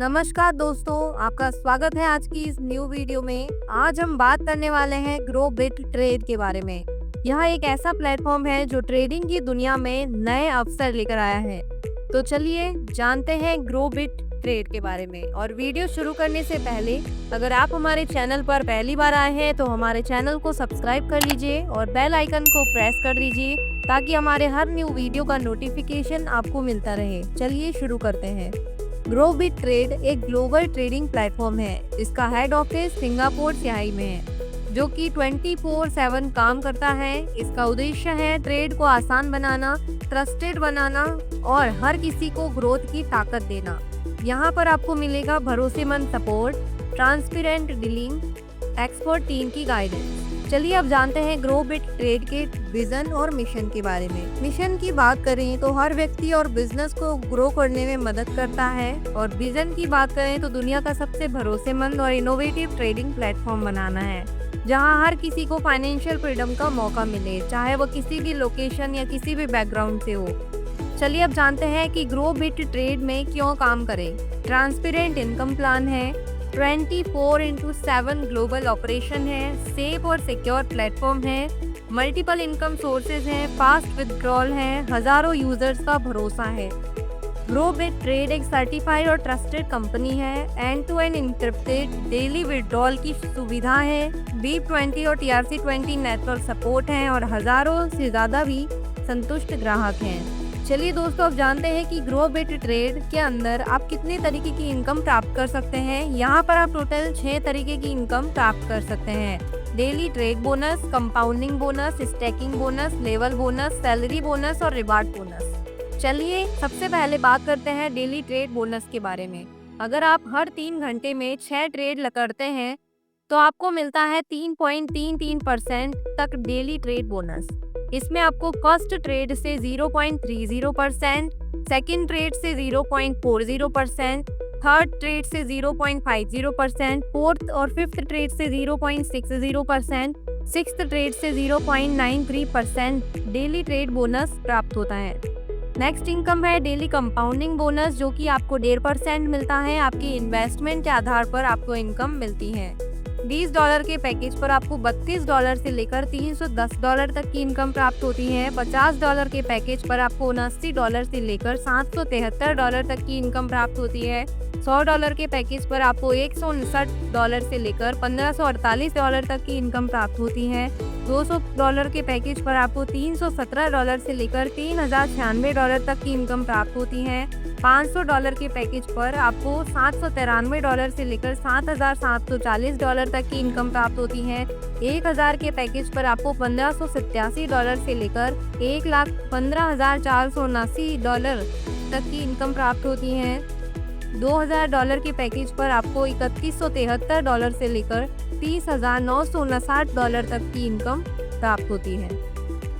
नमस्कार दोस्तों, आपका स्वागत है आज की इस न्यू वीडियो में। आज हम बात करने वाले हैं ग्रोबिट ट्रेड के बारे में। यह एक ऐसा प्लेटफॉर्म है जो ट्रेडिंग की दुनिया में नए अवसर लेकर आया है। तो चलिए जानते हैं ग्रोबिट ट्रेड के बारे में। और वीडियो शुरू करने से पहले अगर आप हमारे चैनल पर पहली बार आए हैं तो हमारे चैनल को सब्सक्राइब कर लीजिए और बेल आइकन को प्रेस कर दीजिए ताकि हमारे हर न्यू वीडियो का नोटिफिकेशन आपको मिलता रहे। चलिए शुरू करते हैं। ग्रोबिट ट्रेड एक ग्लोबल ट्रेडिंग प्लेटफॉर्म है। इसका हेड ऑफिस सिंगापुर शंघाई में है, जो कि 24/7 काम करता है। इसका उद्देश्य है ट्रेड को आसान बनाना, ट्रस्टेड बनाना और हर किसी को ग्रोथ की ताकत देना। यहाँ पर आपको मिलेगा भरोसेमंद support, transparent dealing, expert team की गाइडेंस। चलिए अब जानते हैं ग्रोबिट ट्रेड के विजन और मिशन के बारे में। मिशन की बात करें तो हर व्यक्ति और बिजनेस को ग्रो करने में मदद करता है, और विजन की बात करें तो दुनिया का सबसे भरोसेमंद और इनोवेटिव ट्रेडिंग प्लेटफॉर्म बनाना है, जहां हर किसी को फाइनेंशियल फ्रीडम का मौका मिले, चाहे वो किसी भी लोकेशन या किसी भी बैकग्राउंड से हो। चलिए अब जानते हैं कि ग्रोबिट ट्रेड में क्यों काम करें। ट्रांसपेरेंट इनकम प्लान है, 24/7 ग्लोबल ऑपरेशन है, सेफ और सिक्योर प्लेटफॉर्म है, मल्टीपल इनकम सोर्सेज हैं, फास्ट विथड्रॉल है, हजारों यूजर्स का भरोसा है। ग्रोबिट ट्रेड एक सर्टिफाइड और ट्रस्टेड कंपनी है। End to end encrypted daily withdrawal की सुविधा है, BIP20 और TRC20 नेटवर्क सपोर्ट है और हजारों से ज्यादा भी संतुष्ट ग्राहक हैं। चलिए दोस्तों, अब जानते हैं कि ग्रोबिट ट्रेड के अंदर आप कितने तरीके की इनकम प्राप्त कर सकते हैं। यहाँ पर आप टोटल 6 तरीके की इनकम प्राप्त कर सकते हैं। Daily trade bonus, compounding bonus, stacking bonus, level bonus, salary bonus और रिवार्ड बोनस। चलिए सबसे पहले बात करते हैं डेली ट्रेड बोनस के बारे में। अगर आप हर 3 घंटे में 6 ट्रेड करते हैं तो आपको मिलता है 3.33% तक डेली ट्रेड बोनस। इसमें आपको फर्स्ट ट्रेड से 0.30%, सेकंड ट्रेड से 0.40%, थर्ड ट्रेड से 0.50%, फोर्थ और फिफ्थ ट्रेड से 0.60%, सिक्स्थ ट्रेड से 0.93% डेली ट्रेड बोनस प्राप्त होता है। नेक्स्ट इनकम है डेली कंपाउंडिंग बोनस, जो कि आपको 1.5% मिलता है। आपकी इन्वेस्टमेंट के आधार पर आपको इनकम मिलती है। $20 के पैकेज पर आपको $32 से लेकर $310 तक की इनकम प्राप्त होती है। $50 के पैकेज पर आपको $79 से लेकर $773 तक की इनकम प्राप्त होती है। $100 के पैकेज पर आपको $159 से लेकर $1548 तक की इनकम प्राप्त होती है। $200 के पैकेज पर आपको $317 से लेकर $3096 तक की इनकम प्राप्त होती है। $500 के पैकेज पर आपको $793 से लेकर $7740 तक की इनकम प्राप्त होती है। 1000 के पैकेज पर आपको $1587 से लेकर $1,15,479 तक की इनकम प्राप्त होती है। $2000 के पैकेज पर आपको $3173 से लेकर $30,959 तक की इनकम प्राप्त होती है।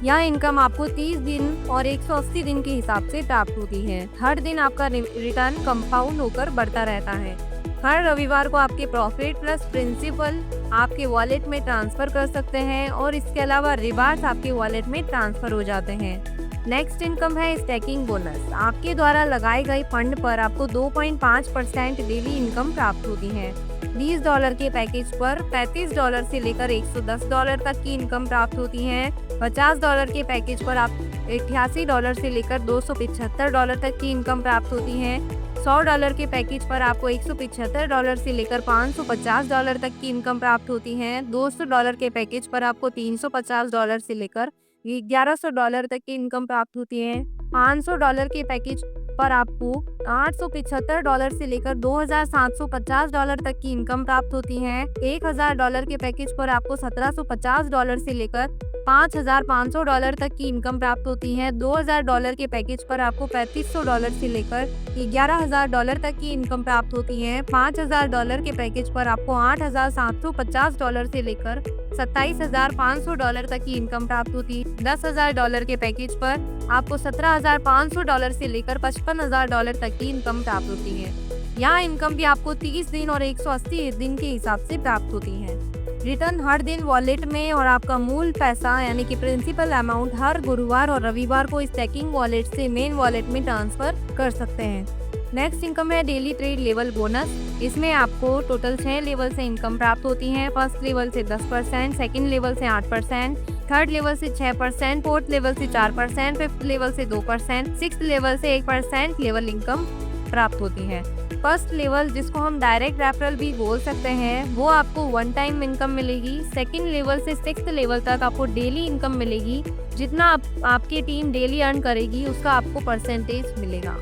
यह इनकम आपको 30 दिन और 180 दिन के हिसाब से प्राप्त होती है। हर दिन आपका रिटर्न कंपाउंड होकर बढ़ता रहता है। हर रविवार को आपके प्रॉफिट प्लस प्रिंसिपल आपके वॉलेट में ट्रांसफर कर सकते हैं और इसके अलावा रिवार्ड्स आपके वॉलेट में ट्रांसफर हो जाते हैं। नेक्स्ट इनकम है स्टैकिंग बोनस। आपके द्वारा लगाए गए फंड पर आपको 2.5% डेली इनकम प्राप्त होती है। $20 के पैकेज पर $35 से लेकर $110 तक की इनकम प्राप्त होती है। $50 के पैकेज पर आप $88 से लेकर $275 तक की इनकम प्राप्त होती है। $100 के पैकेज पर आपको $175 से लेकर $550 तक की इनकम प्राप्त होती है। $200 के पैकेज पर आपको $350 से लेकर $1100 तक की इनकम प्राप्त होती है। $500 के पैकेज पर आपको $875 से लेकर $2750 तक की इनकम प्राप्त होती है। $1000 के पैकेज पर आपको $1750 से लेकर $5500 तक की इनकम प्राप्त होती है। $2000 के पैकेज पर आपको $3500 से लेकर $11000 तक की इनकम प्राप्त होती है। $5000 के पैकेज पर आपको $8750 से लेकर $27500 तक की इनकम प्राप्त होती है। $10,000 के पैकेज पर आपको $17,500 से लेकर $55,000 तक की इनकम प्राप्त होती है। यहाँ इनकम भी आपको 30 दिन और 180 दिन के हिसाब से प्राप्त होती है। रिटर्न हर दिन वॉलेट में और आपका मूल पैसा यानी कि प्रिंसिपल अमाउंट हर गुरुवार और रविवार को स्टैकिंग वॉलेट से मेन वॉलेट में ट्रांसफर कर सकते हैं। नेक्स्ट इनकम है डेली ट्रेड लेवल बोनस। इसमें आपको टोटल 6 लेवल से इनकम प्राप्त होती है। फर्स्ट लेवल से 10%, सेकंड लेवल से 8%, थर्ड लेवल से 6%, फोर्थ लेवल से 4%, फिफ्थ लेवल से 2%, सिक्स्थ लेवल से 1% लेवल इनकम प्राप्त होती है। फर्स्ट लेवल, जिसको हम डायरेक्ट रेफरल भी बोल सकते हैं, वो आपको वन टाइम इनकम मिलेगी। सेकंड लेवल से सिक्स्थ लेवल तक आपको डेली इनकम मिलेगी। जितना आपकी टीम डेली अर्न करेगी उसका आपको परसेंटेज मिलेगा।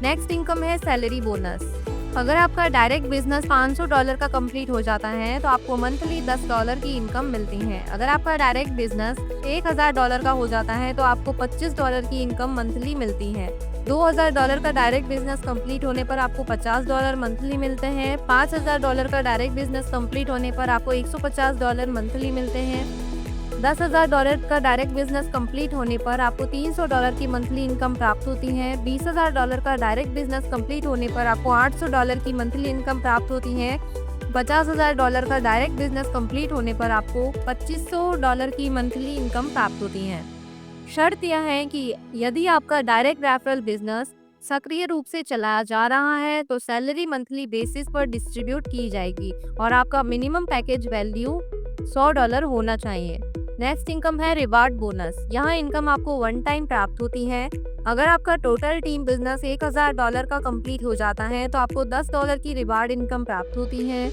नेक्स्ट इनकम है सैलरी बोनस। अगर आपका डायरेक्ट बिजनेस $500 का कंप्लीट हो जाता है तो आपको मंथली $10 की इनकम मिलती है। अगर आपका डायरेक्ट बिजनेस $1000 का हो जाता है तो आपको $25 की इनकम मंथली मिलती है। $2000 का डायरेक्ट बिजनेस कंप्लीट होने पर आपको $50 मंथली मिलते हैं। $5000 का डायरेक्ट बिजनेस कंप्लीट होने पर आपको $150 मंथली मिलते हैं। $10,000 का डायरेक्ट बिजनेस कंप्लीट होने पर आपको $300 की मंथली इनकम प्राप्त होती है। $20,000 का डायरेक्ट बिजनेस कंप्लीट होने पर आपको $800 की मंथली इनकम प्राप्त होती है। $50,000 का डायरेक्ट बिजनेस कंप्लीट होने पर आपको $2500 की मंथली इनकम प्राप्त होती है। शर्त यह है कि यदि आपका डायरेक्ट रेफरल बिजनेस सक्रिय रूप से चलाया जा रहा है तो सैलरी मंथली बेसिस पर डिस्ट्रीब्यूट की जाएगी और आपका मिनिमम पैकेज वैल्यू $100 होना चाहिए। नेक्स्ट इनकम है रिवार्ड बोनस। यहाँ इनकम आपको वन टाइम प्राप्त होती है। अगर आपका टोटल टीम बिजनेस $1000 का कंप्लीट हो जाता है तो आपको $10 की रिवार्ड इनकम प्राप्त होती है।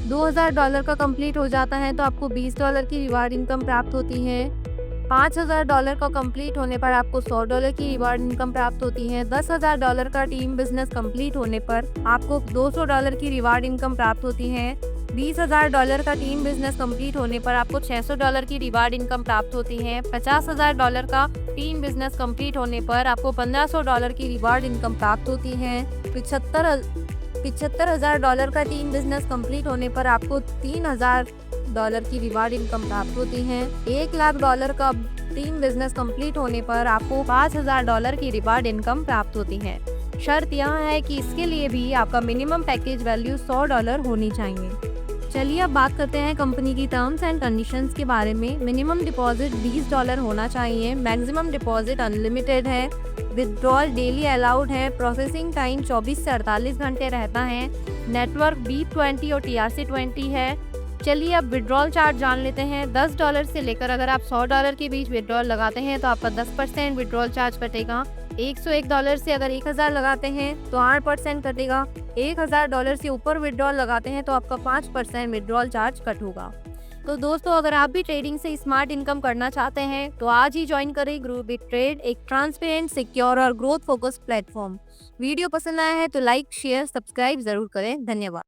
$2000 का कंप्लीट हो जाता है तो आपको $20 की रिवार्ड इनकम प्राप्त होती है। $5000 का कंप्लीट होने पर आपको $100 की रिवार्ड इनकम प्राप्त होती है। $10,000 का टीम बिजनेस कंप्लीट होने पर आपको $200 की रिवार्ड इनकम प्राप्त होती है। $20,000 का टीम बिजनेस कंप्लीट होने पर आपको $600 की रिवार्ड इनकम प्राप्त होती है। $50,000 का टीम बिजनेस कंप्लीट होने पर आपको $1500 की रिवार्ड इनकम प्राप्त होती है। $75,000 का टीम बिजनेस कंप्लीट होने पर आपको $3000 की रिवार्ड इनकम प्राप्त होती है। $1,00,000 का टीम बिजनेस कंप्लीट होने पर आपको $5000 की रिवार्ड इनकम प्राप्त होती है। शर्त यह है कि इसके लिए भी आपका मिनिमम पैकेज वैल्यू $100 होनी चाहिए। चलिए अब बात करते हैं कंपनी की टर्म्स एंड कंडीशंस के बारे में। मिनिमम डिपॉजिट $20 होना चाहिए। मैक्सिमम डिपॉजिट अनलिमिटेड है। विथड्रॉल डेली अलाउड है। प्रोसेसिंग टाइम 24 से 48 घंटे रहता है। नेटवर्क B20 और TRC20 है। चलिए अब विड्रॉल चार्ज जान लेते हैं। $10 से लेकर अगर आप $100 के बीच विड्रॉल लगाते हैं तो आपका 10% विड्रॉल चार्ज कटेगा। $101 से अगर 1000 लगाते हैं तो 8% कटेगा। $1000 से ऊपर विड्रॉल लगाते हैं तो आपका 5% विड्रॉल चार्ज कट होगा। तो दोस्तों, अगर आप भी ट्रेडिंग से स्मार्ट इनकम करना चाहते हैं तो आज ही ज्वाइन करें ग्रो बिग ट्रेड, एक ट्रांसपेरेंट, सिक्योर और ग्रोथ फोकस्ड प्लेटफॉर्म। वीडियो पसंद आया है तो लाइक, शेयर, सब्सक्राइब जरूर करें। धन्यवाद।